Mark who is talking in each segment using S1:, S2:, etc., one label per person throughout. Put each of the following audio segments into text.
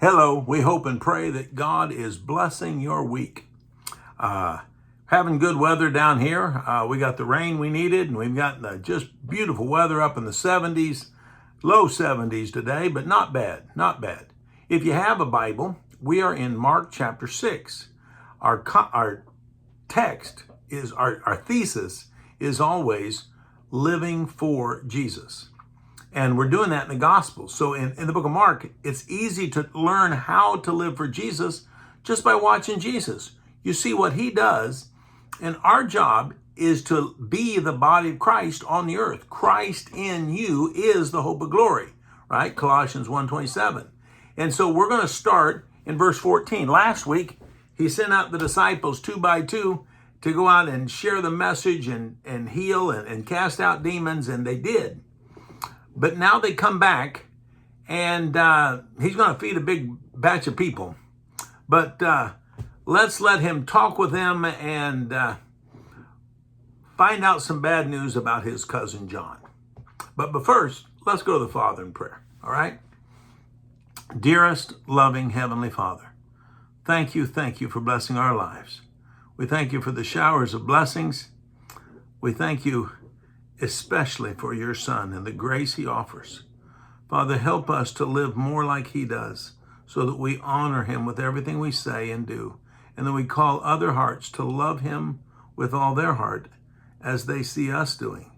S1: Hello, we hope and pray that God is blessing your week. Having good weather down here. We got the rain we needed, and we've got just beautiful weather up in the 70s, low 70s today, but not bad, not bad. If you have a Bible, we are in Mark chapter 6. Our text is, our thesis is always living for Jesus. And we're doing that in the gospel. So in the book of Mark, it's easy to learn how to live for Jesus just by watching Jesus. You see what he does, and our job is to be the body of Christ on the earth. Christ in you is the hope of glory, right? Colossians 1:27. And so we're going to start in verse 14. Last week, he sent out the disciples 2 by 2 to go out and share the message and heal and cast out demons, and they did. But now they come back, and he's going to feed a big batch of people. But let's let him talk with them and find out some bad news about his cousin John. But first, let's go to the Father in prayer, all right? Dearest, loving Heavenly Father, thank you for blessing our lives. We thank you for the showers of blessings. We thank you especially for your Son and the grace he offers. Father, help us to live more like he does so that we honor him with everything we say and do, and that we call other hearts to love him with all their heart as they see us doing.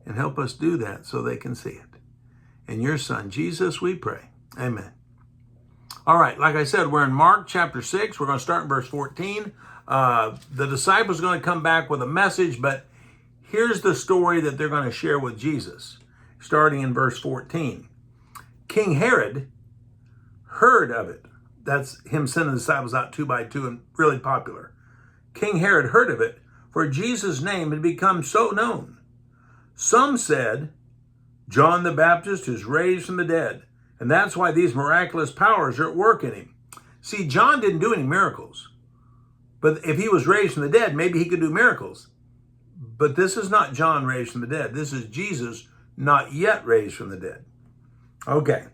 S1: And help us do that so they can see it. In your Son, Jesus, we pray. Amen. All right, like I said, we're in Mark chapter 6. We're going to start in verse 14. The disciples are going to come back with a message, but here's the story that they're going to share with Jesus, starting in verse 14. King Herod heard of it. That's him sending the disciples out 2 by 2 and really popular. King Herod heard of it, for Jesus' name had become so known. Some said, John the Baptist is raised from the dead, and that's why these miraculous powers are at work in him. See, John didn't do any miracles, but if he was raised from the dead, maybe he could do miracles. But this is not John raised from the dead. This is Jesus not yet raised from the dead. Okay.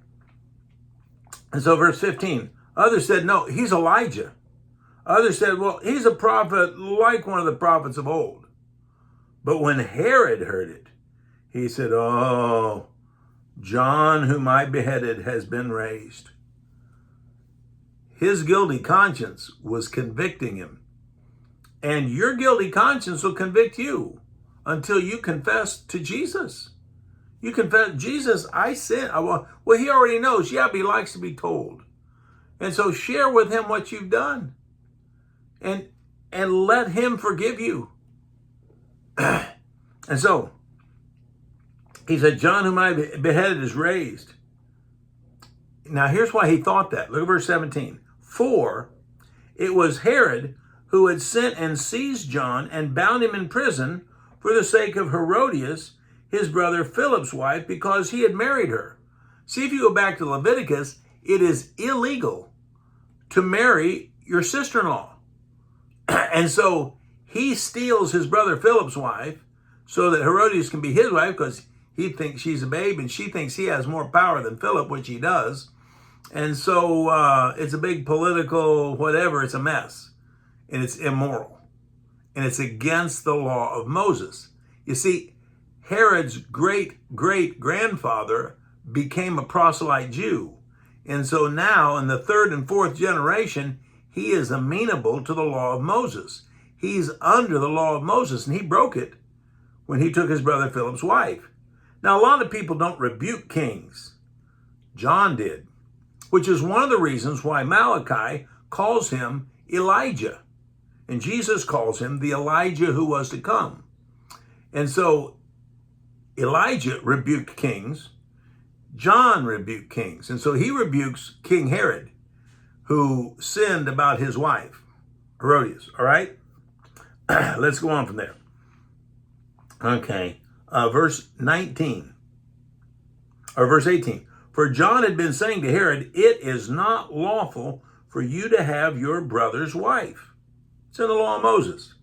S1: And so verse 15, others said, no, he's Elijah. Others said, well, he's a prophet like one of the prophets of old. But when Herod heard it, he said, oh, John, whom I beheaded, has been raised. His guilty conscience was convicting him. And your guilty conscience will convict you until you confess to Jesus. You confess, Jesus, I sinned. Well, he already knows. Yeah, but he likes to be told. And so share with him what you've done. And let him forgive you. And so he said, John, whom I beheaded, is raised. Now here's why he thought that. Look at verse 17. For it was Herod who had sent and seized John and bound him in prison for the sake of Herodias, his brother Philip's wife, because he had married her. See, if you go back to Leviticus, it is illegal to marry your sister-in-law. And so he steals his brother Philip's wife so that Herodias can be his wife, because he thinks she's a babe and she thinks he has more power than Philip, which he does. And so it's a big political whatever, it's a mess. And it's immoral. And it's against the law of Moses. You see, Herod's great-great-grandfather became a proselyte Jew. And so now in the third and fourth generation, he is amenable to the law of Moses. He's under the law of Moses, and he broke it when he took his brother Philip's wife. Now, a lot of people don't rebuke kings. John did, which is one of the reasons why Malachi calls him Elijah. And Jesus calls him the Elijah who was to come. And so Elijah rebuked kings. John rebuked kings. And so he rebukes King Herod, who sinned about his wife, Herodias. All right? Let's go on from there. Okay. Verse 19. Or verse 18. For John had been saying to Herod, it is not lawful for you to have your brother's wife. It's in the law of Moses.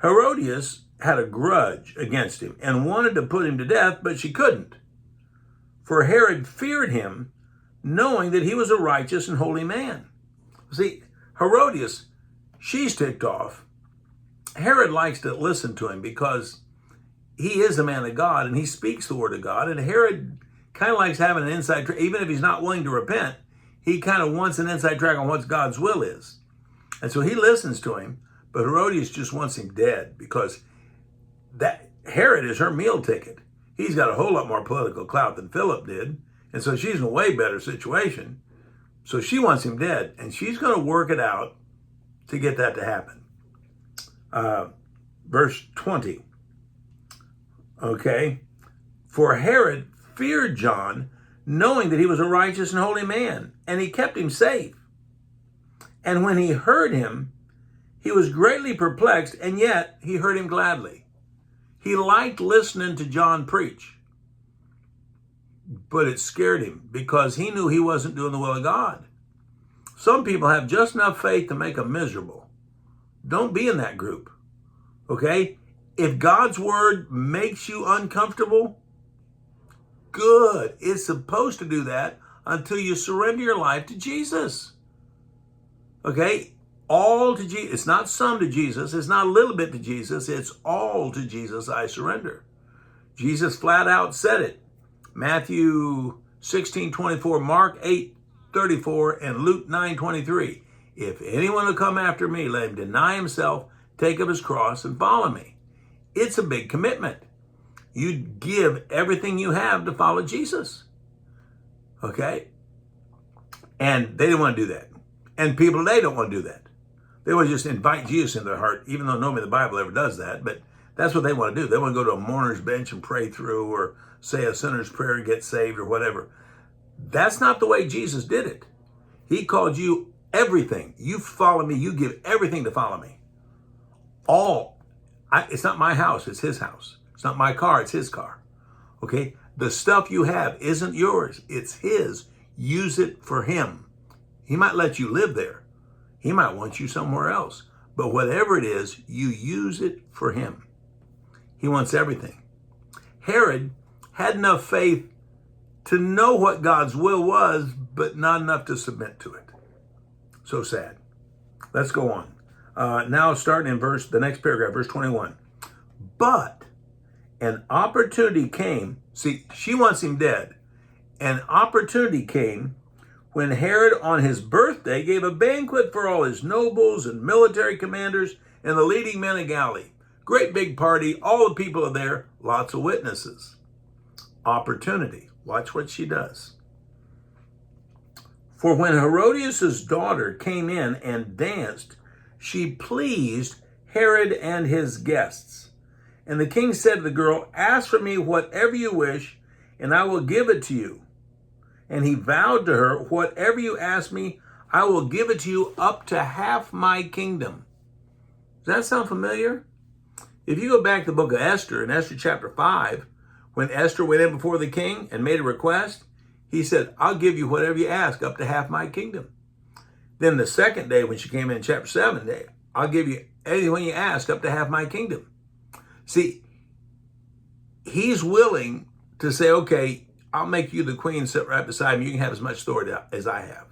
S1: Herodias had a grudge against him and wanted to put him to death, but she couldn't. For Herod feared him, knowing that he was a righteous and holy man. See, Herodias, she's ticked off. Herod likes to listen to him because he is a man of God and he speaks the word of God. And Herod kind of likes having an inside track. Even if he's not willing to repent, he kind of wants an inside track on what God's will is. And so he listens to him, but Herodias just wants him dead because that Herod is her meal ticket. He's got a whole lot more political clout than Philip did. And so she's in a way better situation. So she wants him dead, and she's going to work it out to get that to happen. Verse 20. Okay. For Herod feared John, knowing that he was a righteous and holy man, and he kept him safe. And when he heard him, he was greatly perplexed, and yet he heard him gladly. He liked listening to John preach, but it scared him because he knew he wasn't doing the will of God. Some people have just enough faith to make them miserable. Don't be in that group, okay? If God's word makes you uncomfortable, good. It's supposed to do that until you surrender your life to Jesus, okay? All to Jesus. It's not some to Jesus. It's not a little bit to Jesus. It's all to Jesus I surrender. Jesus flat out said it. Matthew 16:24, Mark 8:34, and Luke 9:23. If anyone will come after me, let him deny himself, take up his cross, and follow me. It's a big commitment. You give everything you have to follow Jesus. Okay? And they didn't want to do that. And people today don't want to do that. They want to just invite Jesus into their heart, even though nobody in the Bible ever does that. But that's what they want to do. They want to go to a mourner's bench and pray through, or say a sinner's prayer and get saved, or whatever. That's not the way Jesus did it. He called you everything. You follow me. You give everything to follow me. All. It's not my house. It's his house. It's not my car. It's his car. Okay? The stuff you have isn't yours. It's his. Use it for him. He might let you live there. He might want you somewhere else. But whatever it is, you use it for him. He wants everything. Herod had enough faith to know what God's will was, but not enough to submit to it. So sad. Let's go on. Now starting in the next paragraph, verse 21. But an opportunity came. See, she wants him dead. An opportunity came when Herod on his birthday gave a banquet for all his nobles and military commanders and the leading men of Galilee. Great big party. All the people are there. Lots of witnesses. Opportunity. Watch what she does. For when Herodias' daughter came in and danced, she pleased Herod and his guests. And the king said to the girl, ask for me whatever you wish, and I will give it to you. And he vowed to her, whatever you ask me, I will give it to you up to half my kingdom. Does that sound familiar? If you go back to the book of Esther, in Esther chapter 5, when Esther went in before the king and made a request, he said, I'll give you whatever you ask, up to half my kingdom. Then the second day, when she came in chapter 7, I'll give you anything you ask, up to half my kingdom. See, he's willing to say, okay, I'll make you the queen, sit right beside me. You can have as much authority as I have.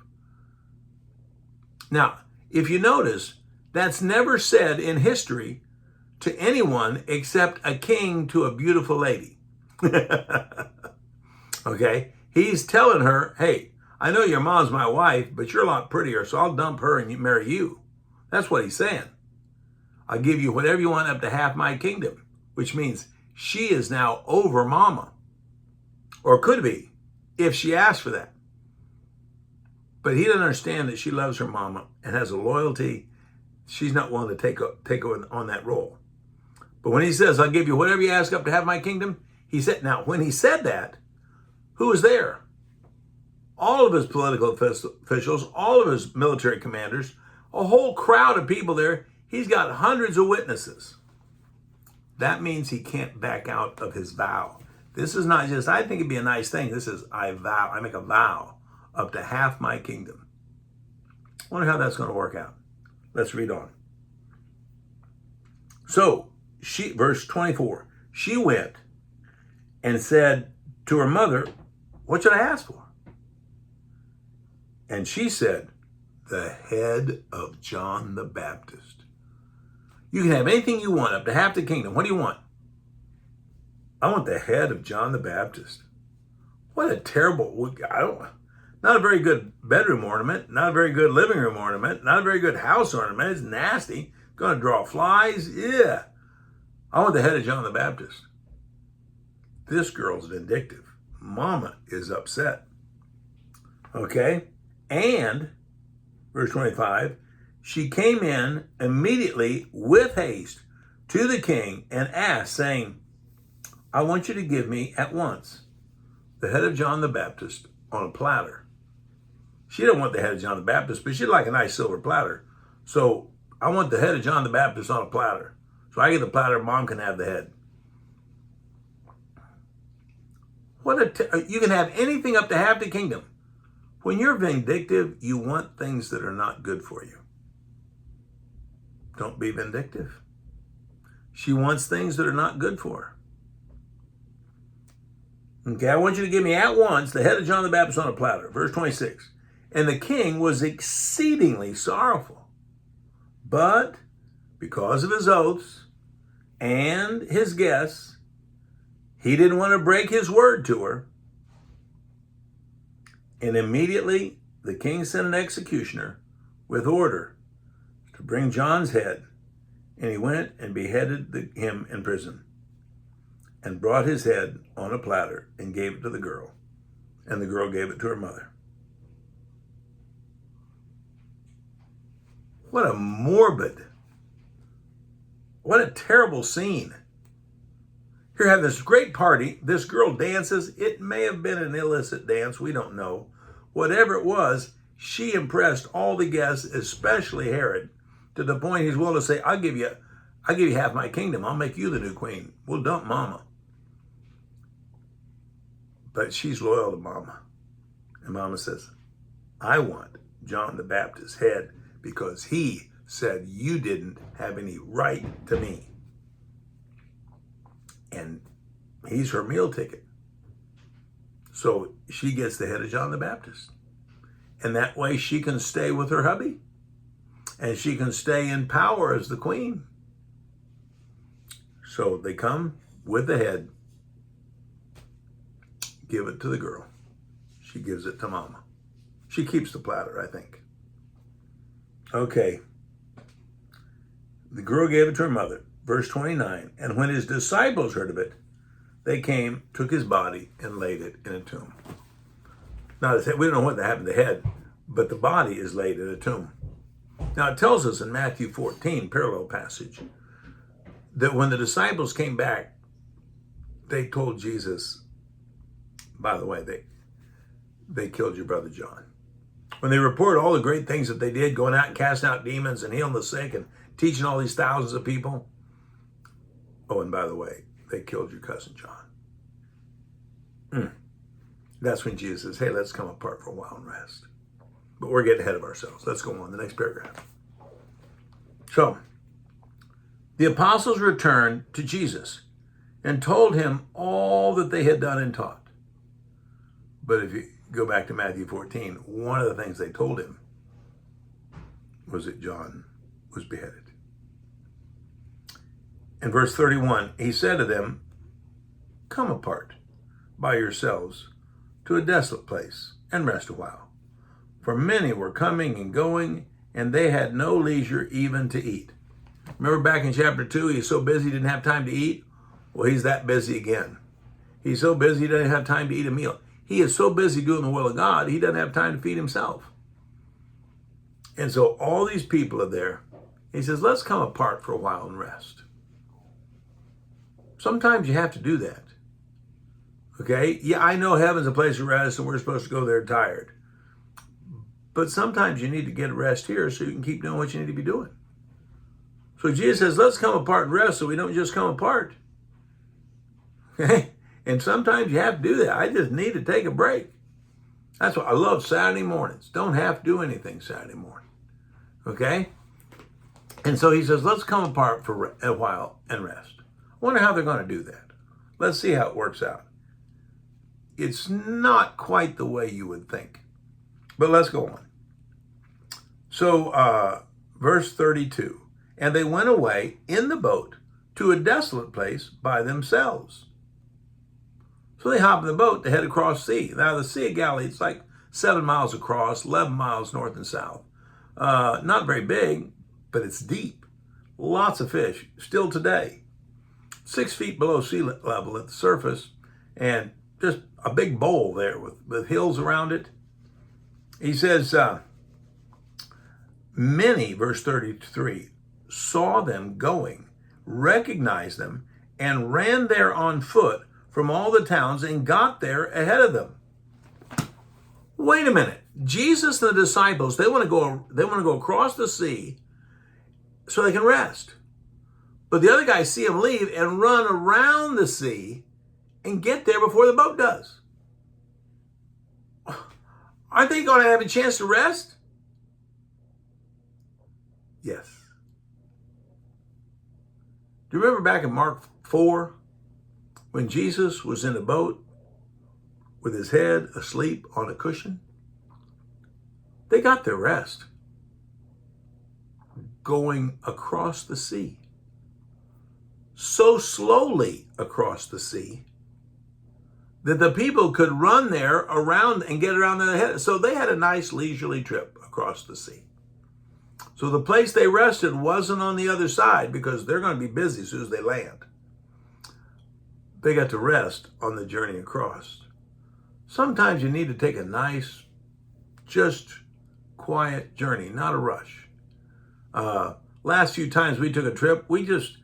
S1: Now, if you notice, that's never said in history to anyone except a king to a beautiful lady. Okay? He's telling her, hey, I know your mom's my wife, but you're a lot prettier, so I'll dump her and marry you. That's what he's saying. I'll give you whatever you want, up to half my kingdom, which means she is now over mama. Or could be, if she asked for that. But he doesn't understand that she loves her mama and has a loyalty. She's not willing to take on that role. But when he says, I'll give you whatever you ask, up to half my kingdom, he said, now when he said that, who was there? All of his political officials, all of his military commanders, a whole crowd of people there. He's got hundreds of witnesses. That means he can't back out of his vow. This is not just, I think it'd be a nice thing. This is, I make a vow up to half my kingdom. I wonder how that's going to work out. Let's read on. So, verse 24, she went and said to her mother, what should I ask for? And she said, the head of John the Baptist. You can have anything you want, up to half the kingdom. What do you want? I want the head of John the Baptist. What a terrible, not a very good bedroom ornament, not a very good living room ornament, not a very good house ornament. It's nasty. Going to draw flies. Yeah. I want the head of John the Baptist. This girl's vindictive. Mama is upset. Okay? And, verse 25, she came in immediately with haste to the king and asked, saying, I want you to give me at once the head of John the Baptist on a platter. She didn't want the head of John the Baptist, but she'd like a nice silver platter. So I want the head of John the Baptist on a platter. So I get the platter, Mom can have the head. You can have anything up to half the kingdom. When you're vindictive, you want things that are not good for you. Don't be vindictive. She wants things that are not good for her. Okay, I want you to give me at once the head of John the Baptist on a platter. Verse 26. And the king was exceedingly sorrowful. But because of his oaths and his guests, he didn't want to break his word to her. And immediately the king sent an executioner with order to bring John's head. And he went and beheaded him in prison, and brought his head on a platter and gave it to the girl. And the girl gave it to her mother. What a morbid, what a terrible scene. Here, have this great party. This girl dances. It may have been an illicit dance. We don't know. Whatever it was, she impressed all the guests, especially Herod, to the point he's willing to say, I'll give you half my kingdom. I'll make you the new queen. We'll dump Mama. But she's loyal to Mama. And Mama says, I want John the Baptist's head because he said you didn't have any right to me. And he's her meal ticket. So she gets the head of John the Baptist. And that way she can stay with her hubby. And she can stay in power as the queen. So they come with the head. Give it to the girl. She gives it to Mama. She keeps the platter, I think. Okay. The girl gave it to her mother. Verse 29, and when his disciples heard of it, they came, took his body, and laid it in a tomb. Now, we don't know what happened to the head, but the body is laid in a tomb. Now, it tells us in Matthew 14, parallel passage, that when the disciples came back, they told Jesus, by the way, they killed your brother John. When they reported all the great things that they did, going out and casting out demons and healing the sick and teaching all these thousands of people, oh, and by the way, they killed your cousin John. That's when Jesus says, hey, let's come apart for a while and rest. But we're getting ahead of ourselves. Let's go on to the next paragraph. So, the apostles returned to Jesus and told him all that they had done and taught. But if you go back to Matthew 14, one of the things they told him was that John was beheaded. In verse 31, he said to them, come apart by yourselves to a desolate place and rest a while. For many were coming and going, and they had no leisure even to eat. Remember back in chapter 2, he's so busy he didn't have time to eat? Well, he's that busy again. He's so busy he doesn't have time to eat a meal. He is so busy doing the will of God, he doesn't have time to feed himself. And so all these people are there. He says, let's come apart for a while and rest. Sometimes you have to do that. Okay? Yeah, I know heaven's a place of rest and we're supposed to go there tired. But sometimes you need to get rest here so you can keep doing what you need to be doing. So Jesus says, let's come apart and rest so we don't just come apart. Okay? And sometimes you have to do that. I just need to take a break. That's why I love Saturday mornings. Don't have to do anything Saturday morning. Okay? And so he says, let's come apart for a while and rest. I wonder how they're going to do that. Let's see how it works out. It's not quite the way you would think. But let's go on. So, verse 32, and they went away in the boat to a desolate place by themselves. So they hop in the boat, they head across the sea. Now, the Sea of Galilee, it's like 7 miles across, 11 miles north and south. Not very big, but it's deep. Lots of fish, still today. 6 feet below sea level at the surface, and just a big bowl there with hills around it. He says, many, verse 33, saw them going, recognized them, and ran there on foot from all the towns and got there ahead of them. Wait a minute. Jesus and the disciples, they want to go across the sea so they can rest. But the other guys see them leave and run around the sea and get there before the boat does. Aren't they going to have a chance to rest? Yes. Do you remember back in Mark 4 when Jesus was in a boat with his head asleep on a cushion? They got their rest going across the sea. So slowly across the sea that the people could run there around and get around their head. So they had a nice leisurely trip across the sea. So the place they rested wasn't on the other side because they're going to be busy as soon as they land. They got to rest on the journey across. Sometimes you need to take a nice, just quiet journey, not a rush. Last few times we took a trip, we just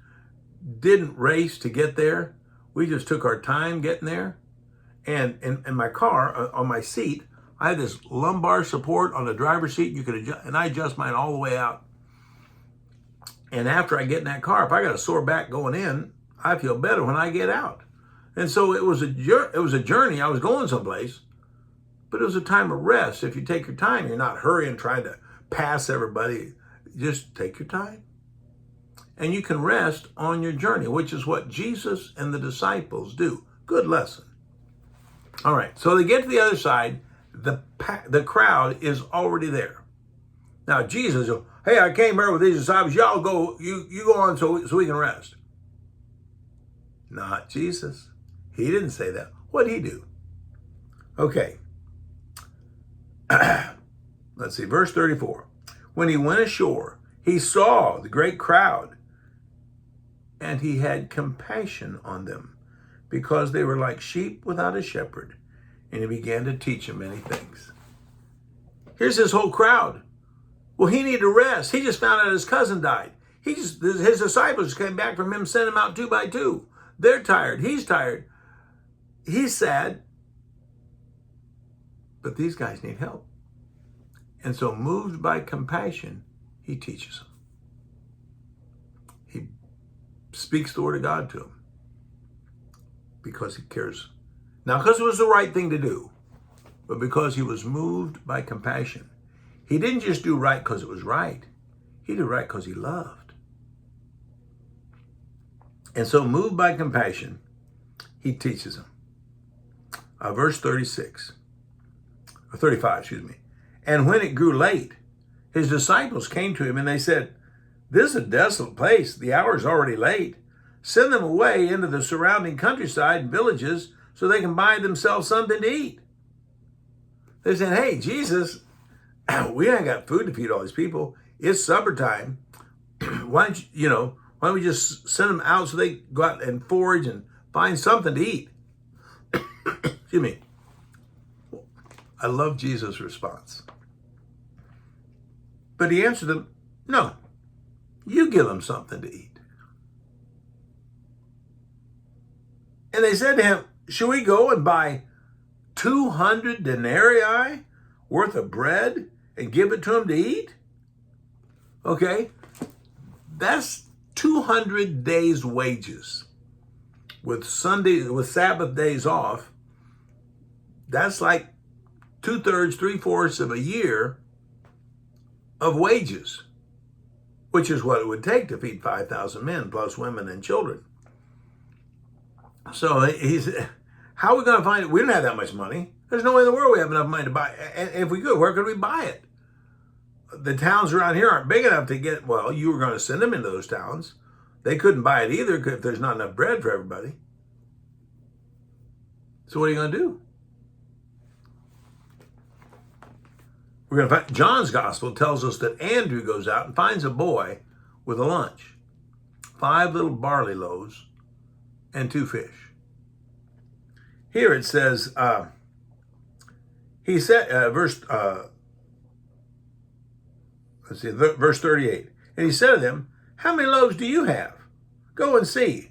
S1: didn't race to get there. We just took our time getting there. And in my car, on my seat, I had this lumbar support on the driver's seat. You could adjust, and I adjust mine all the way out. And after I get in that car, if I got a sore back going in, I feel better when I get out. And so it was a journey. I was going someplace, but it was a time of rest. If you take your time, you're not hurrying, trying to pass everybody. Just take your time. And you can rest on your journey, which is what Jesus and the disciples do. Good lesson. All right, so they get to the other side. The crowd is already there. Now Jesus, hey, I came here with these disciples. Y'all go, you go on so we can rest. Not Jesus. He didn't say that. What did he do? Okay. Let's see, verse 34. When he went ashore, he saw the great crowd, and he had compassion on them, because they were like sheep without a shepherd, and he began to teach them many things. Here's his whole crowd. Well, he needed to rest. He just found out his cousin died. His disciples came back from him, sent him out 2 by 2. They're tired. He's tired. He's sad. But these guys need help. And so, moved by compassion, he teaches them. He speaks the word of God to them because he cares. Not because it was the right thing to do, but because he was moved by compassion. He didn't just do right because it was right. He did right because he loved. And so, moved by compassion, he teaches them. Verse 35, excuse me. And when it grew late, his disciples came to him and they said, "This is a desolate place. The hour is already late. Send them away into the surrounding countryside and villages so they can buy themselves something to eat." They said, "Hey, Jesus, we ain't got food to feed all these people. It's supper time. Why don't we just send them out so they go out and forage and find something to eat?" Excuse me. I love Jesus' response. But he answered them, "No, you give them something to eat." And they said to him, "Should we go and buy 200 denarii worth of bread and give it to them to eat?" Okay, that's 200 days' wages. With Sabbath days off, that's like 2/3, 3/4 of a year of wages, which is what it would take to feed 5,000 men plus women and children. So he said, "How are we going to find it? We don't have that much money. There's no way in the world we have enough money to buy it. And if we could, where could we buy it? The towns around here aren't big enough to get, well, you were going to send them into those towns. They couldn't buy it either if there's not enough bread for everybody. So what are you going to do? We're going to find, John's gospel tells us that Andrew goes out and finds a boy with a lunch. 5 little barley loaves and 2 fish. Here it says, he said, verse 38. And he said to them, how many loaves do you have? Go and see.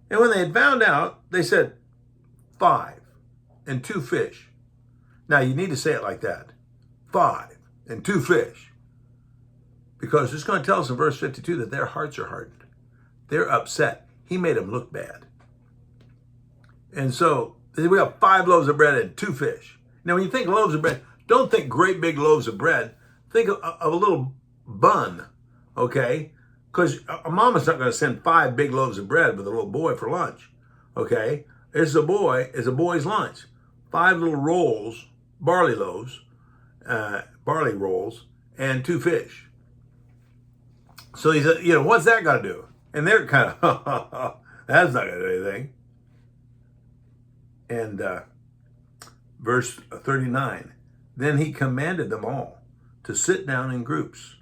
S1: And when they had found out, they said, 5 and 2 fish. Now you need to say it like that. 5 and 2 fish. Because it's going to tell us in verse 52 that their hearts are hardened. They're upset. He made them look bad. And so we have 5 loaves of bread and 2 fish. Now when you think loaves of bread, don't think great big loaves of bread. Think of a little bun, okay? Because a mama's not going to send 5 big loaves of bread with a little boy for lunch, okay? It's a boy's lunch. 5 little rolls, barley loaves, barley rolls, and 2 fish. So he said, what's that got to do? And they're kind of, that's not going to do anything. And verse 39, then he commanded them all to sit down in groups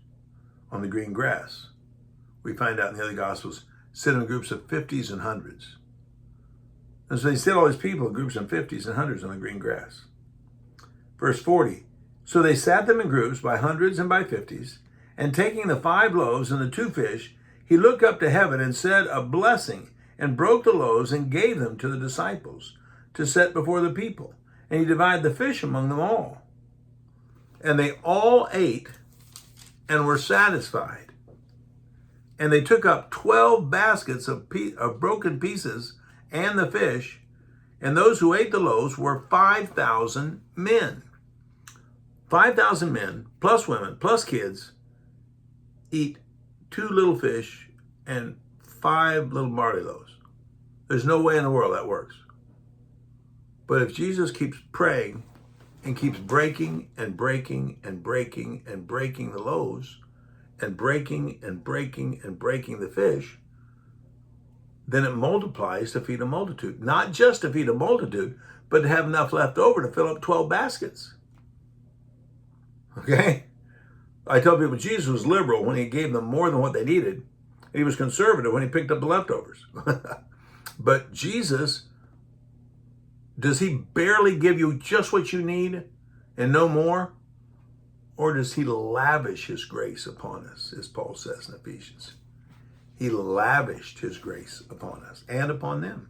S1: on the green grass. We find out in the other Gospels, sit in groups of 50s and 100s. And so they sit all these people in groups of 50s and 100s on the green grass. Verse 40, so they sat them in groups by hundreds and by 50s, and taking the 5 loaves and the 2 fish, he looked up to heaven and said a blessing, and broke the loaves and gave them to the disciples to set before the people. And he divided the fish among them all. And they all ate and were satisfied. And they took up 12 baskets of broken pieces and the fish. And those who ate the loaves were 5,000 men. 5,000 men, plus women, plus kids, eat 2 little fish and 5 little barley loaves. There's no way in the world that works. But if Jesus keeps praying and keeps breaking and breaking and breaking and breaking the loaves and breaking and breaking and breaking the fish, then it multiplies to feed a multitude. Not just to feed a multitude, but to have enough left over to fill up 12 baskets. Okay? I tell people Jesus was liberal when he gave them more than what they needed. He was conservative when he picked up the leftovers. But Jesus, does he barely give you just what you need and no more? Or does he lavish his grace upon us, as Paul says in Ephesians? He lavished his grace upon us and upon them.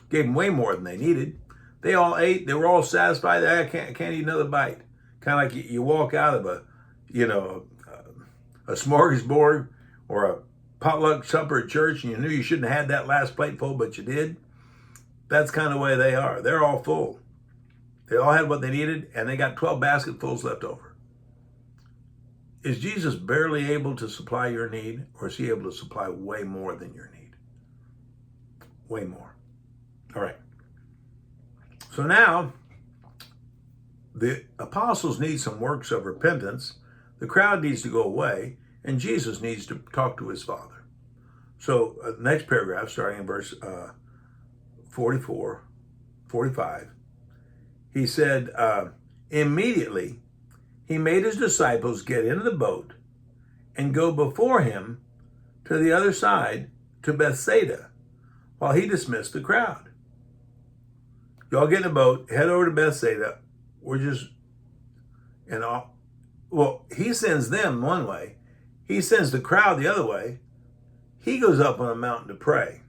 S1: Gave them way more than they needed. They all ate. They were all satisfied. I can't eat another bite. Kind of like you walk out of a smorgasbord or a potluck supper at church and you knew you shouldn't have had that last plateful, but you did. That's kind of the way they are. They're all full. They all had what they needed, and they got 12 basketfuls left over. Is Jesus barely able to supply your need, or is he able to supply way more than your need? Way more. All right. So now, the apostles need some works of repentance. The crowd needs to go away, and Jesus needs to talk to his Father. So next paragraph, starting in verse 45, he said, immediately he made his disciples get into the boat and go before him to the other side to Bethsaida while he dismissed the crowd. Y'all get in a boat, head over to Bethsaida. He sends them one way. He sends the crowd the other way. He goes up on a mountain to pray.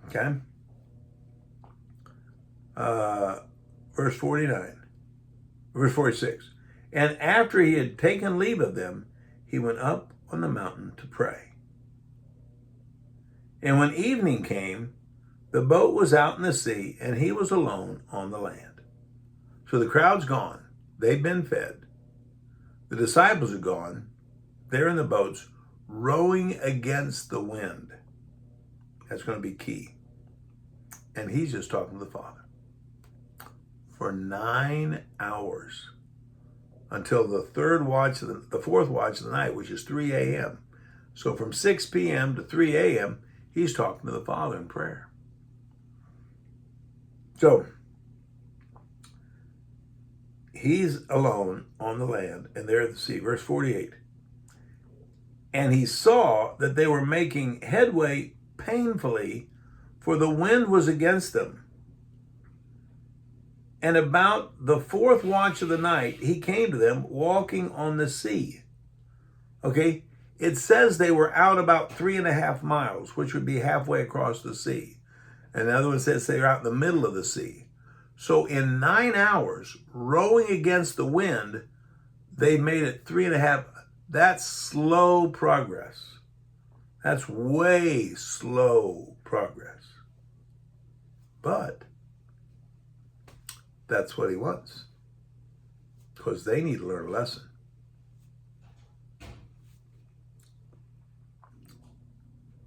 S1: Okay? Verse 46. And after he had taken leave of them, he went up on the mountain to pray. And when evening came, the boat was out in the sea, and he was alone on the land. So the crowd's gone. They've been fed. The disciples are gone. They're in the boats, rowing against the wind. That's going to be key. And he's just talking to the Father. for 9 hours until the fourth watch of the night, which is 3 a.m. So from 6 p.m. to 3 a.m., he's talking to the Father in prayer. So he's alone on the land, and there at the sea. Verse 48. And he saw that they were making headway painfully, for the wind was against them. And about the fourth watch of the night, he came to them walking on the sea. Okay, it says they were out about 3.5 miles, which would be halfway across the sea. And the other one says they were out in the middle of the sea. So in 9 hours, rowing against the wind, they made it 3.5. That's slow progress. That's way slow progress. But that's what he wants, because they need to learn a lesson.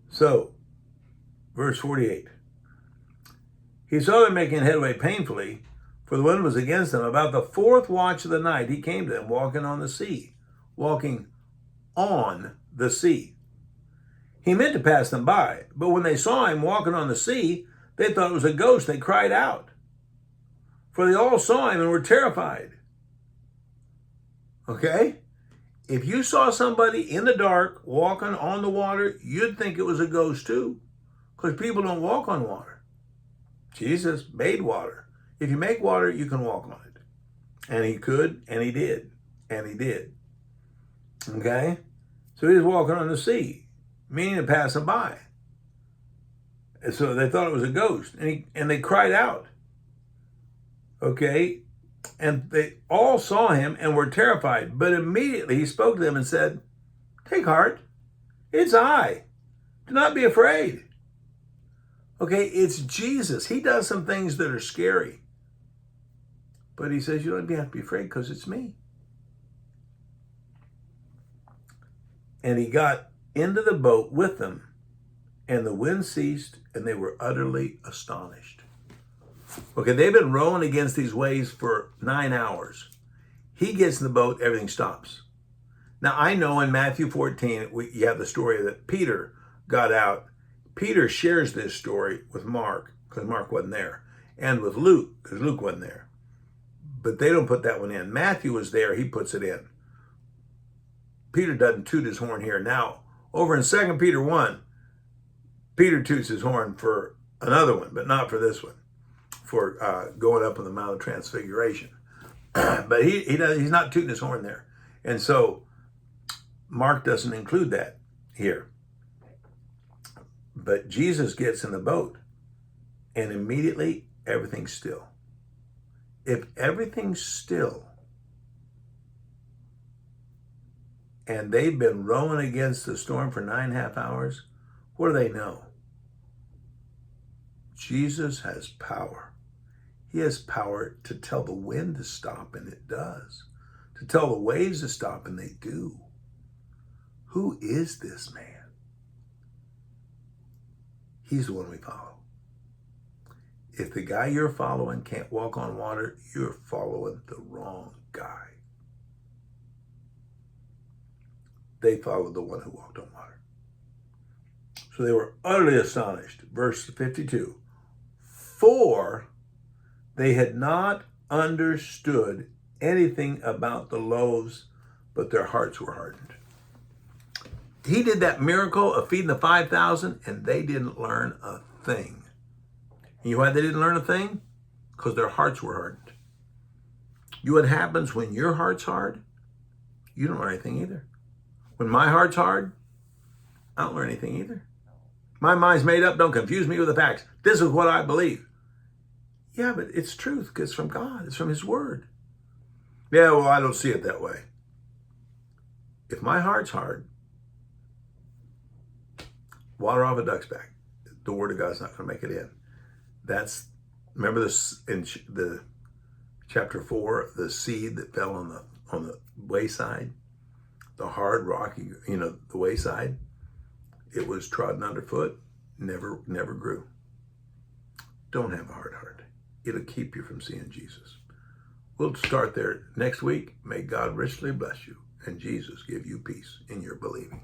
S1: So, verse 48. He saw them making headway painfully, for the wind was against them. About the fourth watch of the night, he came to them walking on the sea. Walking on the sea. He meant to pass them by, but when they saw him walking on the sea, they thought it was a ghost. They cried out, for they all saw him and were terrified. Okay? If you saw somebody in the dark walking on the water, you'd think it was a ghost too, because people don't walk on water. Jesus made water. If you make water, you can walk on it. And he could, and he did, and he did. Okay? So he was walking on the sea, meaning to pass them by. And so they thought it was a ghost, and they cried out. Okay? And they all saw him and were terrified. But immediately he spoke to them and said, "Take heart, it's I. Do not be afraid." Okay, it's Jesus. He does some things that are scary. But he says, you don't have to be afraid, because it's me. And he got into the boat with them, and the wind ceased, and they were utterly astonished. Okay, they've been rowing against these waves for 9 hours. He gets in the boat, everything stops. Now, I know in Matthew 14, you have the story that Peter got out. Peter shares this story with Mark, because Mark wasn't there, and with Luke, because Luke wasn't there. But they don't put that one in. Matthew was there, he puts it in. Peter doesn't toot his horn here. Now, over in 2 Peter 1, Peter toots his horn for another one, but not for this one, for going up on the Mount of Transfiguration. But he's not tooting his horn there. And so Mark doesn't include that here. But Jesus gets in the boat, and immediately everything's still. If everything's still, and they've been rowing against the storm for 9.5 hours, what do they know? Jesus has power. He has power to tell the wind to stop, and it does. To tell the waves to stop, and they do. Who is this man? He's the one we follow. If the guy you're following can't walk on water, you're following the wrong guy. They followed the one who walked on water. So they were utterly astonished. Verse 52. For they had not understood anything about the loaves, but their hearts were hardened. He did that miracle of feeding the 5,000, and they didn't learn a thing. And you know why they didn't learn a thing? Because their hearts were hardened. You know what happens when your heart's hard? You don't learn anything either. When my heart's hard, I don't learn anything either. My mind's made up. Don't confuse me with the facts. This is what I believe. Yeah, but it's truth, because it's from God. It's from his word. Yeah, well, I don't see it that way. If my heart's hard, water off a duck's back. The word of God's not going to make it in. Remember this in the chapter 4, the seed that fell on the wayside, the hard rocky, the wayside. It was trodden underfoot, never grew. Don't have a hard heart. It'll keep you from seeing Jesus. We'll start there next week. May God richly bless you and Jesus give you peace in your believing.